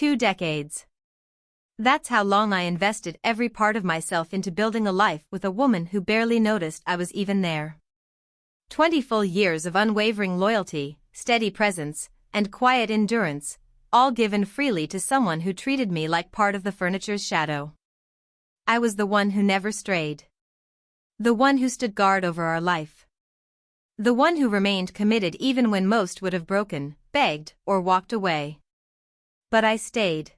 2 decades. That's how long I invested every part of myself into building a life with a woman who barely noticed I was even there. 20 full years of unwavering loyalty, steady presence, and quiet endurance, all given freely to someone who treated me like part of the furniture's shadow. I was the one who never strayed. The one who stood guard over our life. The one who remained committed even when most would have broken, begged, or walked away. But I stayed.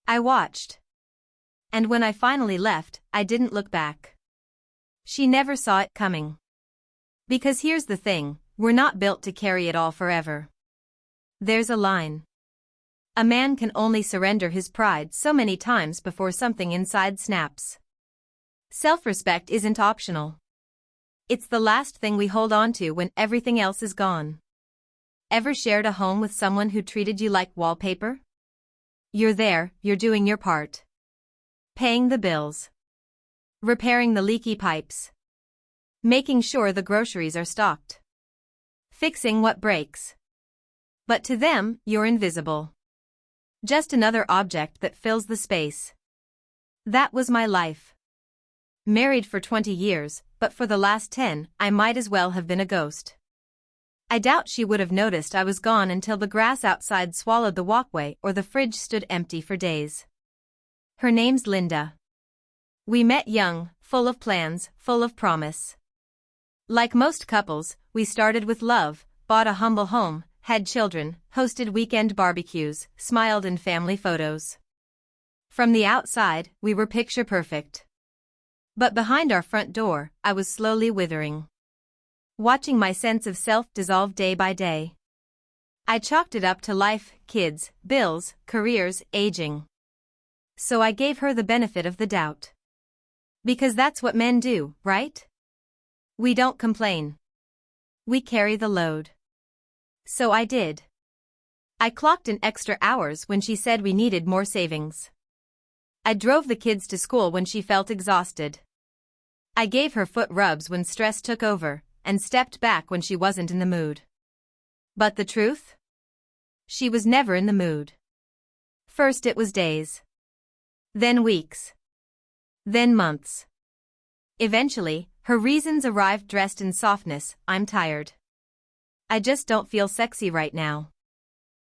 I watched. And when I finally left, I didn't look back. She never saw it coming. Because here's the thing, we're not built to carry it all forever. There's a line. A man can only surrender his pride so many times before something inside snaps. Self-respect isn't optional. It's the last thing we hold on to when everything else is gone. Ever shared a home with someone who treated you like wallpaper? You're there, you're doing your part. Paying the bills. Repairing the leaky pipes. Making sure the groceries are stocked. Fixing what breaks. But to them, you're invisible. Just another object that fills the space. That was my life. Married for 20 years, but for the last 10, I might as well have been a ghost. I doubt she would have noticed I was gone until the grass outside swallowed the walkway or the fridge stood empty for days. Her name's Linda. We met young, full of plans, full of promise. Like most couples, we started with love, bought a humble home, had children, hosted weekend barbecues, smiled in family photos. From the outside, we were picture perfect. But behind our front door, I was slowly withering. Watching my sense of self dissolve day by day. I chalked it up to life, kids, bills, careers, aging. So I gave her the benefit of the doubt. Because that's what men do, right? We don't complain. We carry the load. So I did. I clocked in extra hours when she said we needed more savings. I drove the kids to school when she felt exhausted. I gave her foot rubs when stress took over, and stepped back when she wasn't in the mood. But the truth? She was never in the mood. First it was days. Then weeks. Then months. Eventually, her reasons arrived dressed in softness. I'm tired. I just don't feel sexy right now.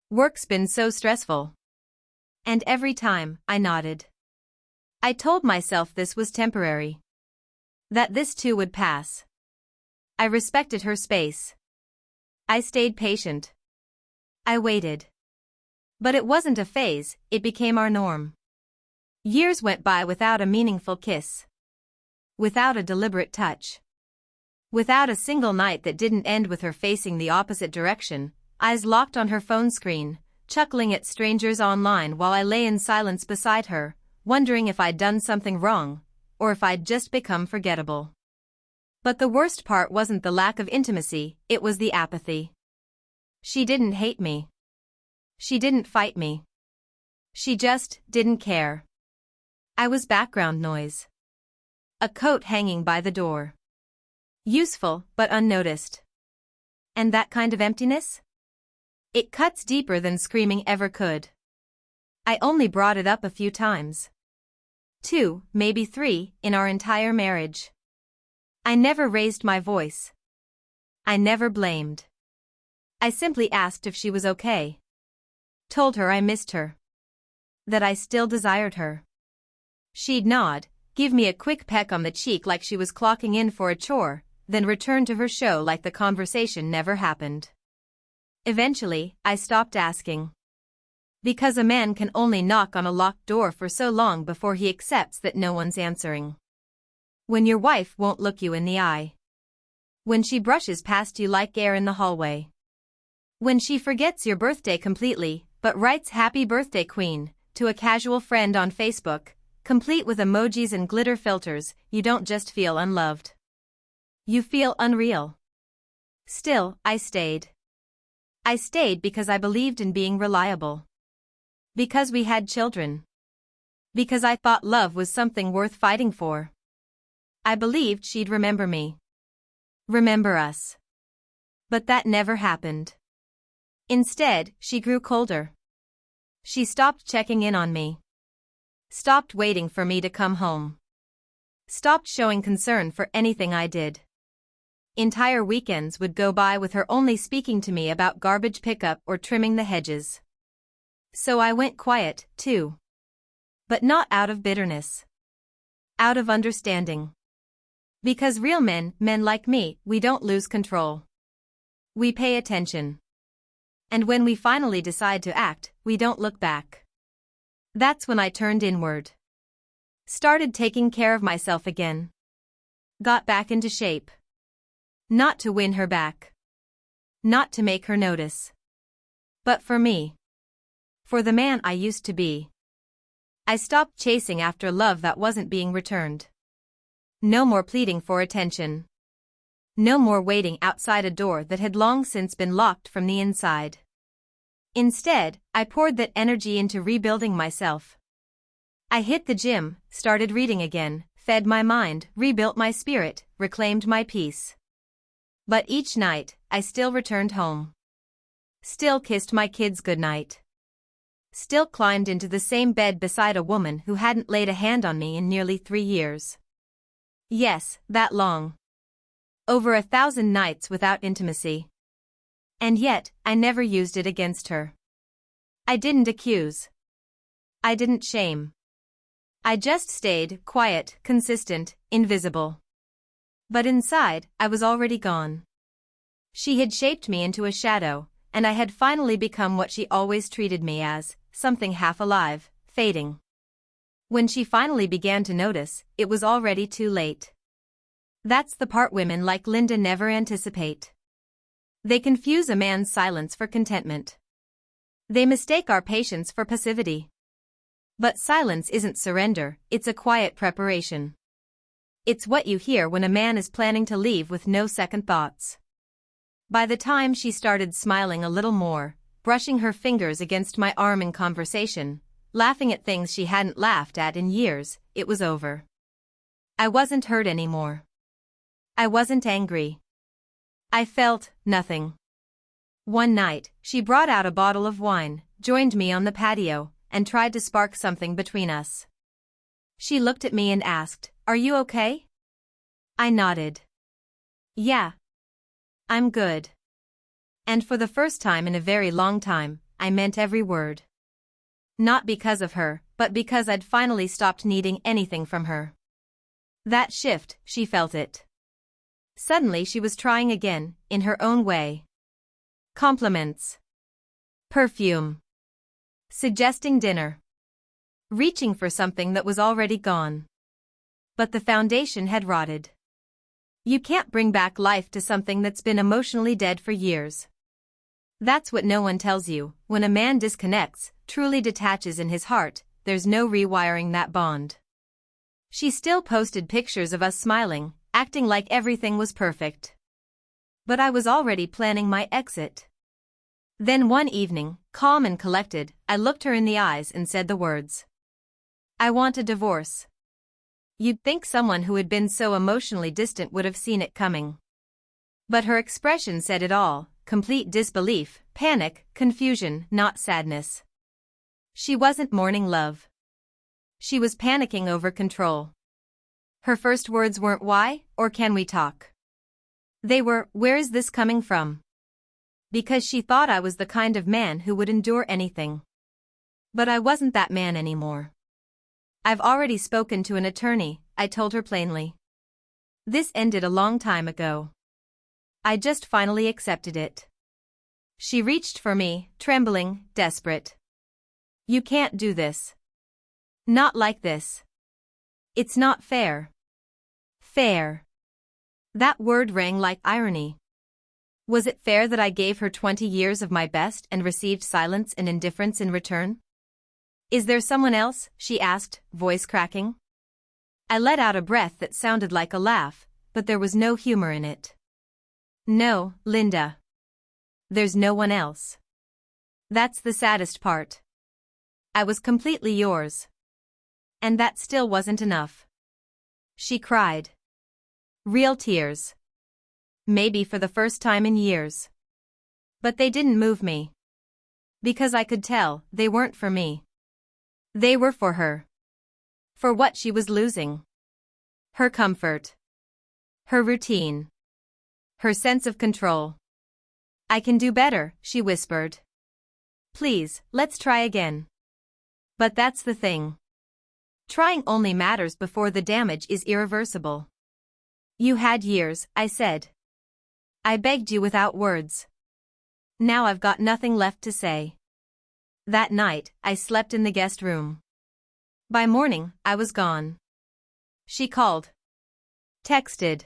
Work's been so stressful. And every time, I nodded. I told myself this was temporary. That this too would pass. I respected her space. I stayed patient. I waited. But it wasn't a phase, it became our norm. Years went by without a meaningful kiss. Without a deliberate touch. Without a single night that didn't end with her facing the opposite direction, eyes locked on her phone screen, chuckling at strangers online while I lay in silence beside her, wondering if I'd done something wrong, or if I'd just become forgettable. But the worst part wasn't the lack of intimacy, it was the apathy. She didn't hate me. She didn't fight me. She just didn't care. I was background noise. A coat hanging by the door. Useful, but unnoticed. And that kind of emptiness? It cuts deeper than screaming ever could. I only brought it up a few times. 2, maybe 3, in our entire marriage. I never raised my voice. I never blamed. I simply asked if she was okay. Told her I missed her. That I still desired her. She'd nod, give me a quick peck on the cheek like she was clocking in for a chore, then return to her show like the conversation never happened. Eventually, I stopped asking. Because a man can only knock on a locked door for so long before he accepts that no one's answering. When your wife won't look you in the eye. When she brushes past you like air in the hallway. When she forgets your birthday completely, but writes "Happy Birthday Queen" to a casual friend on Facebook, complete with emojis and glitter filters, you don't just feel unloved. You feel unreal. Still, I stayed. I stayed because I believed in being reliable. Because we had children. Because I thought love was something worth fighting for. I believed she'd remember me. Remember us. But that never happened. Instead, she grew colder. She stopped checking in on me. Stopped waiting for me to come home. Stopped showing concern for anything I did. Entire weekends would go by with her only speaking to me about garbage pickup or trimming the hedges. So I went quiet, too. But not out of bitterness. Out of understanding. Because real men like me, we don't lose control. We pay attention. And when we finally decide to act, we don't look back. That's when I turned inward. Started taking care of myself again. Got back into shape. Not to win her back. Not to make her notice. But for me. For the man I used to be. I stopped chasing after love that wasn't being returned. No more pleading for attention. No more waiting outside a door that had long since been locked from the inside. Instead, I poured that energy into rebuilding myself. I hit the gym, started reading again, fed my mind, rebuilt my spirit, reclaimed my peace. But each night, I still returned home. Still kissed my kids goodnight. Still climbed into the same bed beside a woman who hadn't laid a hand on me in nearly 3 years. Yes, that long. Over 1,000 nights without intimacy. And yet, I never used it against her. I didn't accuse. I didn't shame. I just stayed quiet, consistent, invisible. But inside, I was already gone. She had shaped me into a shadow, and I had finally become what she always treated me as, something half alive, fading. When she finally began to notice, it was already too late. That's the part women like Linda never anticipate. They confuse a man's silence for contentment. They mistake our patience for passivity. But silence isn't surrender, it's a quiet preparation. It's what you hear when a man is planning to leave with no second thoughts. By the time she started smiling a little more, brushing her fingers against my arm in conversation, laughing at things she hadn't laughed at in years, it was over. I wasn't hurt anymore. I wasn't angry. I felt nothing. One night, she brought out a bottle of wine, joined me on the patio, and tried to spark something between us. She looked at me and asked, "Are you okay?" I nodded. "Yeah. I'm good." And for the first time in a very long time, I meant every word. Not because of her, but because I'd finally stopped needing anything from her. That shift, she felt it. Suddenly she was trying again, in her own way. Compliments. Perfume. Suggesting dinner. Reaching for something that was already gone. But the foundation had rotted. You can't bring back life to something that's been emotionally dead for years. That's what no one tells you. When a man disconnects, truly detaches in his heart, there's no rewiring that bond. She still posted pictures of us smiling, acting like everything was perfect. But I was already planning my exit. Then one evening, calm and collected, I looked her in the eyes and said the words. "I want a divorce." You'd think someone who had been so emotionally distant would have seen it coming. But her expression said it all, complete disbelief, panic, confusion, not sadness. She wasn't mourning love. She was panicking over control. Her first words weren't "Why?" or "Can we talk?" They were, "Where is this coming from?" Because she thought I was the kind of man who would endure anything. But I wasn't that man anymore. "I've already spoken to an attorney," I told her plainly. "This ended a long time ago. I just finally accepted it." She reached for me, trembling, desperate. "You can't do this. Not like this. It's not fair." Fair. That word rang like irony. Was it fair that I gave her 20 years of my best and received silence and indifference in return? "Is there someone else?" she asked, voice cracking. I let out a breath that sounded like a laugh, but there was no humor in it. "No, Linda. There's no one else. That's the saddest part. I was completely yours. And that still wasn't enough." She cried. Real tears. Maybe for the first time in years. But they didn't move me. Because I could tell, they weren't for me. They were for her. For what she was losing. Her comfort. Her routine. Her sense of control. I can do better, she whispered. Please, let's try again. But that's the thing. Trying only matters before the damage is irreversible. You had years, I said. I begged you without words. Now I've got nothing left to say. That night, I slept in the guest room. By morning, I was gone. She called. Texted.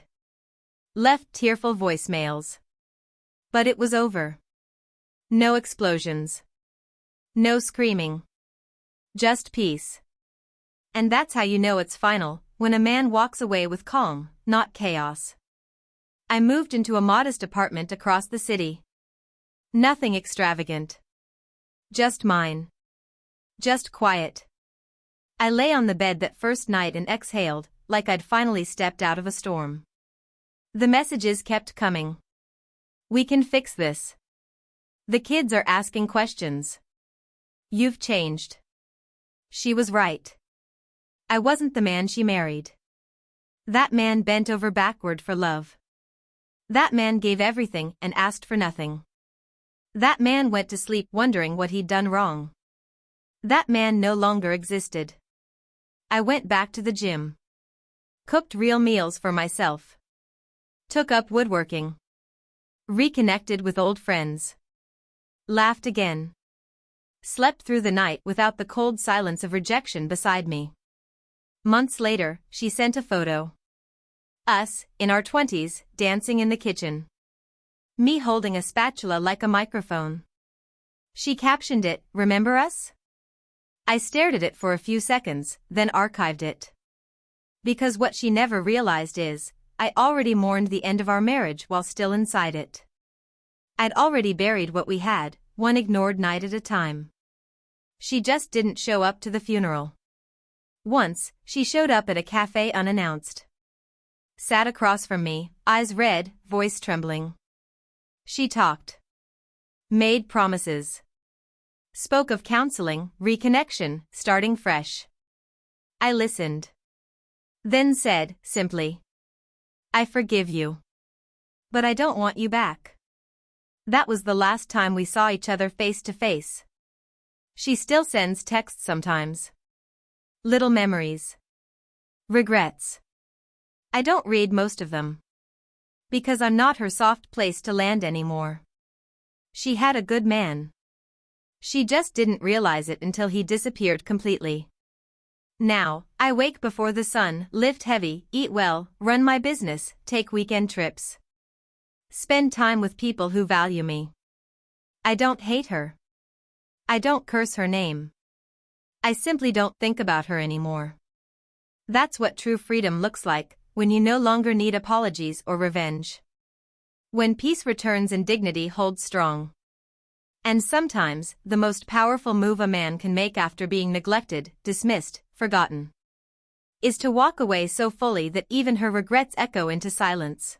Left tearful voicemails. But it was over. No explosions. No screaming. Just peace. And that's how you know it's final, when a man walks away with calm, not chaos. I moved into a modest apartment across the city. Nothing extravagant. Just mine. Just quiet. I lay on the bed that first night and exhaled, like I'd finally stepped out of a storm. The messages kept coming. We can fix this. The kids are asking questions. You've changed. She was right. I wasn't the man she married. That man bent over backward for love. That man gave everything and asked for nothing. That man went to sleep wondering what he'd done wrong. That man no longer existed. I went back to the gym. Cooked real meals for myself. Took up woodworking. Reconnected with old friends. Laughed again. Slept through the night without the cold silence of rejection beside me. Months later, she sent a photo. Us, in our 20s, dancing in the kitchen. Me holding a spatula like a microphone. She captioned it, "Remember us?" I stared at it for a few seconds, then archived it. Because what she never realized is, I already mourned the end of our marriage while still inside it. I'd already buried what we had, one ignored night at a time. She just didn't show up to the funeral. Once, she showed up at a cafe unannounced. Sat across from me, eyes red, voice trembling. She talked. Made promises. Spoke of counseling, reconnection, starting fresh. I listened. Then said, simply, I forgive you. But I don't want you back. That was the last time we saw each other face to face. She still sends texts sometimes. Little memories. Regrets. I don't read most of them. Because I'm not her soft place to land anymore. She had a good man. She just didn't realize it until he disappeared completely. Now, I wake before the sun, lift heavy, eat well, run my business, take weekend trips. Spend time with people who value me. I don't hate her. I don't curse her name. I simply don't think about her anymore. That's what true freedom looks like, when you no longer need apologies or revenge. When peace returns and dignity holds strong. And sometimes, the most powerful move a man can make after being neglected, dismissed, forgotten, is to walk away so fully that even her regrets echo into silence.